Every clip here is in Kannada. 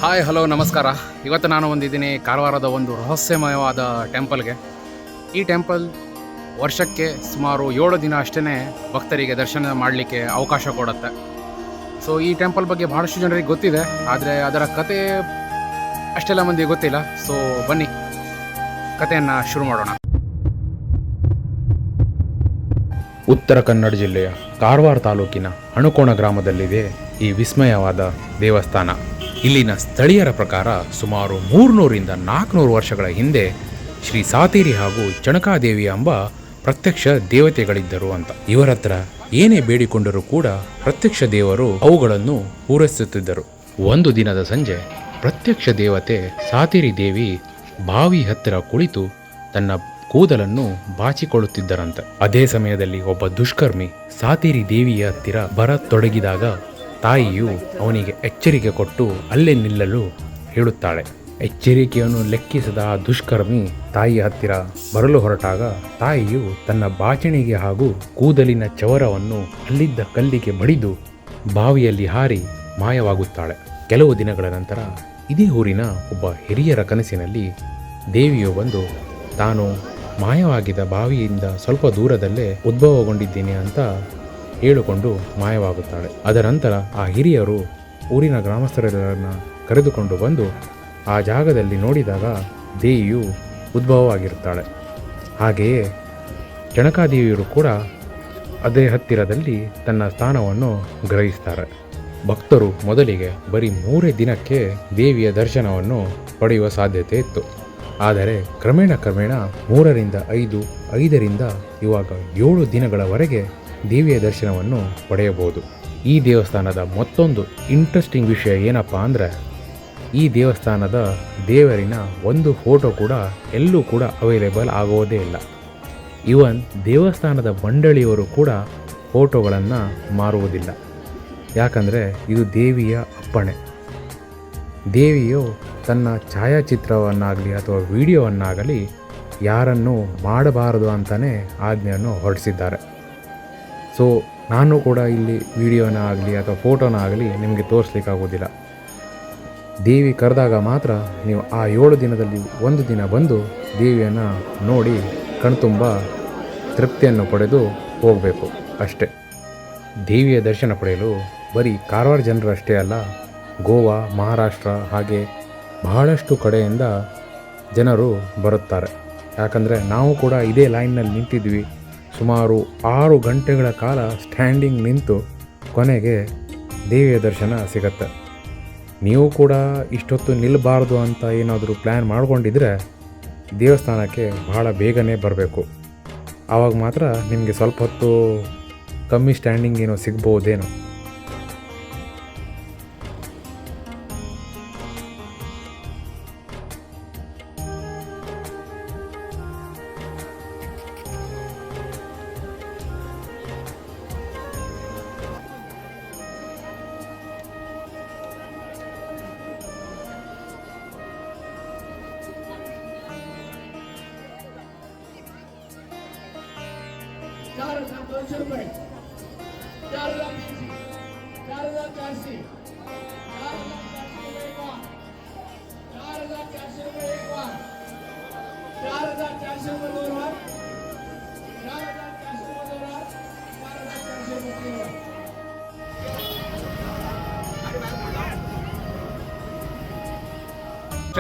ಹಾಯ್ ಹಲೋ ನಮಸ್ಕಾರ. ಇವತ್ತು ನಾನು ಬಂದಿದ್ದೀನಿ ಕಾರವಾರದ ಒಂದು ರಹಸ್ಯಮಯವಾದ ಟೆಂಪಲ್ಗೆ. ಈ ಟೆಂಪಲ್ ವರ್ಷಕ್ಕೆ ಸುಮಾರು 7 ದಿನ ಅಷ್ಟೇ ಭಕ್ತರಿಗೆ ದರ್ಶನ ಮಾಡಲಿಕ್ಕೆ ಅವಕಾಶ ಕೊಡುತ್ತೆ. ಸೊ ಈ ಟೆಂಪಲ್ ಬಗ್ಗೆ ಬಹಳಷ್ಟು ಜನರಿಗೆ ಗೊತ್ತಿದೆ, ಆದರೆ ಅದರ ಕತೆ ಅಷ್ಟೆಲ್ಲ ಮಂದಿಗೆ ಗೊತ್ತಿಲ್ಲ. ಸೊ ಬನ್ನಿ ಕಥೆಯನ್ನು ಶುರು ಮಾಡೋಣ. ಉತ್ತರ ಕನ್ನಡ ಜಿಲ್ಲೆಯ ಕಾರವಾರ ತಾಲೂಕಿನ ಅಣುಕೋಣ ಗ್ರಾಮದಲ್ಲಿದೆ ಈ ವಿಸ್ಮಯವಾದ ದೇವಸ್ಥಾನ. ಇಲ್ಲಿನ ಸ್ಥಳೀಯರ ಪ್ರಕಾರ ಸುಮಾರು 300ರಿಂದ 400 ವರ್ಷಗಳ ಹಿಂದೆ ಶ್ರೀ ಸಾತೇರಿ ಹಾಗೂ ಚಣಕಾದೇವಿ ಎಂಬ ಪ್ರತ್ಯಕ್ಷ ದೇವತೆಗಳಿದ್ದರು ಅಂತ. ಇವರ ಹತ್ರ ಏನೇ ಬೇಡಿಕೊಂಡರೂ ಕೂಡ ಪ್ರತ್ಯಕ್ಷ ದೇವರು ಅವುಗಳನ್ನು ಪೂರೈಸುತ್ತಿದ್ದರು. ಒಂದು ದಿನದ ಸಂಜೆ ಪ್ರತ್ಯಕ್ಷ ದೇವತೆ ಸಾತೇರಿ ದೇವಿ ಬಾವಿ ಹತ್ತಿರ ಕುಳಿತು ತನ್ನ ಕೂದಲನ್ನು ಬಾಚಿಕೊಳ್ಳುತ್ತಿದ್ದರಂತೆ. ಅದೇ ಸಮಯದಲ್ಲಿ ಒಬ್ಬ ದುಷ್ಕರ್ಮಿ ಸಾತೇರಿ ದೇವಿಯ ಹತ್ತಿರ ಬರತೊಡಗಿದಾಗ ತಾಯಿಯು ಅವನಿಗೆ ಎಚ್ಚರಿಕೆ ಕೊಟ್ಟು ಅಲ್ಲೇ ನಿಲ್ಲಲು ಹೇಳುತ್ತಾಳೆ. ಎಚ್ಚರಿಕೆಯನ್ನು ಲೆಕ್ಕಿಸದ ಆ ದುಷ್ಕರ್ಮಿ ತಾಯಿಯ ಹತ್ತಿರ ಬರಲು ಹೊರಟಾಗ ತಾಯಿಯು ತನ್ನ ಬಾಚಣಿಗೆ ಹಾಗೂ ಕೂದಲಿನ ಚವರವನ್ನು ಅಲ್ಲಿದ್ದ ಕಲ್ಲಿಗೆ ಬಡಿದು ಬಾವಿಯಲ್ಲಿ ಹಾರಿ ಮಾಯವಾಗುತ್ತಾಳೆ. ಕೆಲವು ದಿನಗಳ ನಂತರ ಇದೇ ಊರಿನ ಒಬ್ಬ ಹಿರಿಯರ ಕನಸಿನಲ್ಲಿ ದೇವಿಯು ಬಂದು ತಾನು ಮಾಯವಾಗಿದ್ದ ಬಾವಿಯಿಂದ ಸ್ವಲ್ಪ ದೂರದಲ್ಲೇ ಉದ್ಭವಗೊಂಡಿದ್ದೀನಿ ಅಂತ ಹೇಳಿಕೊಂಡು ಮಾಯವಾಗುತ್ತಾಳೆ. ಅದರ ನಂತರ ಆ ಹಿರಿಯರು ಊರಿನ ಗ್ರಾಮಸ್ಥರನ್ನು ಕರೆದುಕೊಂಡು ಬಂದು ಆ ಜಾಗದಲ್ಲಿ ನೋಡಿದಾಗ ದೇವಿಯು ಉದ್ಭವವಾಗಿರುತ್ತಾಳೆ. ಹಾಗೆಯೇ ಚಣಕಾದೇವಿಯರು ಕೂಡ ಅದೇ ಹತ್ತಿರದಲ್ಲಿ ತನ್ನ ಸ್ಥಾನವನ್ನು ಗ್ರಹಿಸ್ತಾರೆ. ಭಕ್ತರು ಮೊದಲಿಗೆ ಬರೀ 3 ದಿನಕ್ಕೆ ದೇವಿಯ ದರ್ಶನವನ್ನು ಪಡೆಯುವ ಸಾಧ್ಯತೆ ಇತ್ತು. ಆದರೆ ಕ್ರಮೇಣ 3ರಿಂದ 5ರಿಂದ ಇವಾಗ 7 ದಿನಗಳವರೆಗೆ ದೇವಿಯ ದರ್ಶನವನ್ನು ಪಡೆಯಬಹುದು. ಈ ದೇವಸ್ಥಾನದ ಮತ್ತೊಂದು ಇಂಟ್ರೆಸ್ಟಿಂಗ್ ವಿಷಯ ಏನಪ್ಪ ಅಂದರೆ, ಈ ದೇವಸ್ಥಾನದ ದೇವರಿನ ಒಂದು ಫೋಟೋ ಕೂಡ ಎಲ್ಲೂ ಕೂಡ ಅವೈಲೇಬಲ್ ಆಗೋದೇ ಇಲ್ಲ. ಇವನ್ ದೇವಸ್ಥಾನದ ಮಂಡಳಿಯವರು ಕೂಡ ಫೋಟೋಗಳನ್ನು ಮಾರುವುದಿಲ್ಲ. ಯಾಕಂದರೆ ಇದು ದೇವಿಯ ಅಪ್ಪಣೆ. ದೇವಿಯು ತನ್ನ ಛಾಯಾಚಿತ್ರವನ್ನಾಗಲಿ ಅಥವಾ ವಿಡಿಯೋವನ್ನಾಗಲಿ ಯಾರನ್ನು ಮಾಡಬಾರದು ಅಂತಲೇ ಆಜ್ಞೆಯನ್ನು ಹೊರಡಿಸಿದ್ದಾರೆ. ಸೊ ನಾನು ಕೂಡ ಇಲ್ಲಿ ವಿಡಿಯೋನ ಆಗಲಿ ಅಥವಾ ಫೋಟೋನ ಆಗಲಿ ನಿಮಗೆ ತೋರಿಸ್ಲಿಕ್ಕಾಗೋದಿಲ್ಲ. ದೇವಿ ಕರೆದಾಗ ಮಾತ್ರ ನೀವು ಆ 7 ದಿನದಲ್ಲಿ 1 ದಿನ ಬಂದು ದೇವಿಯನ್ನು ನೋಡಿ ಕಣ್ತುಂಬ ತೃಪ್ತಿಯನ್ನು ಪಡೆದು ಹೋಗಬೇಕು ಅಷ್ಟೇ. ದೇವಿಯ ದರ್ಶನ ಪಡೆಯಲು ಬರೀ ಕಾರವಾರ ಜನರಷ್ಟೇ ಅಲ್ಲ, ಗೋವಾ, ಮಹಾರಾಷ್ಟ್ರ ಹಾಗೆ ಬಹಳಷ್ಟು ಕಡೆಯಿಂದ ಜನರು ಬರುತ್ತಾರೆ. ಯಾಕಂದರೆ ನಾವು ಕೂಡ ಇದೇ ಲೈನ್ನಲ್ಲಿ ನಿಂತಿದ್ವಿ. ಸುಮಾರು 6 ಗಂಟೆಗಳ ಕಾಲ ಸ್ಟ್ಯಾಂಡಿಂಗ್ ನಿಂತು ಕೊನೆಗೆ ದೇವಿಯ ದರ್ಶನ ಸಿಗತ್ತೆ. ನೀವು ಕೂಡ ಇಷ್ಟೊತ್ತು ನಿಲ್ಲಬಾರ್ದು ಅಂತ ಏನಾದರೂ ಪ್ಲ್ಯಾನ್ ಮಾಡ್ಕೊಂಡಿದ್ರೆ ದೇವಸ್ಥಾನಕ್ಕೆ ಬಹಳ ಬೇಗನೆ ಬರಬೇಕು. ಆವಾಗ ಮಾತ್ರ ನಿಮಗೆ ಸ್ವಲ್ಪ ಹೊತ್ತು ಕಮ್ಮಿ ಸ್ಟ್ಯಾಂಡಿಂಗ್ ಏನೋ ಸಿಗ್ಬೋದೇನೋ.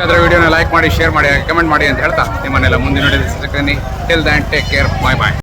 ಅದರ ವಿಡಿಯೋನ ಲೈಕ್ ಮಾಡಿ, ಶೇರ್ ಮಾಡಿ, ಕಮೆಂಟ್ ಮಾಡಿ ಅಂತ ಹೇಳ್ತಾ ನಿಮ್ಮನ್ನೆಲ್ಲ ಮುಂದಿನ ವಿಡಿಯೋದಲ್ಲಿ ಸಿಗ್ತೀನಿ. ಟಿಲ್ ದೆನ್ ಟೇಕ್ ಕೇರ್, ಬಾಯ್ ಬಾಯ್.